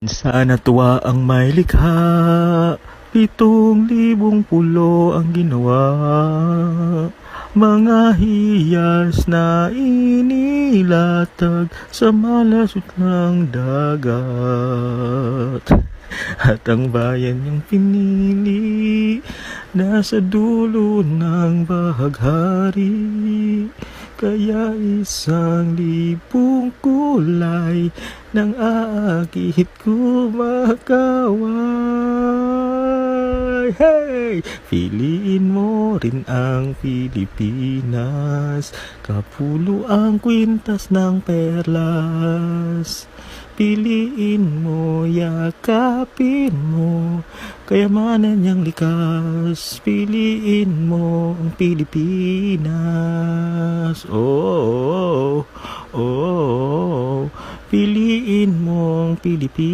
Sana tuwa ang may likha, 7,000 pulo ang ginawa. Mga hiyas na inilatag sa malasot ng dagat. At ang bayan niyang pinili, nasa dulo ng bahaghari. Kaya 1,000 kulay ng aakit kumakaway. Hey! Piliin mo rin ang Pilipinas, kapulo ang kwintas ng perlas. Piliin mo, yakapin mo, kayamanan niyang likas. Piliin mo ang Pilipinas. Oh, oh, oh, oh. Piliin mo ang Pilipinas.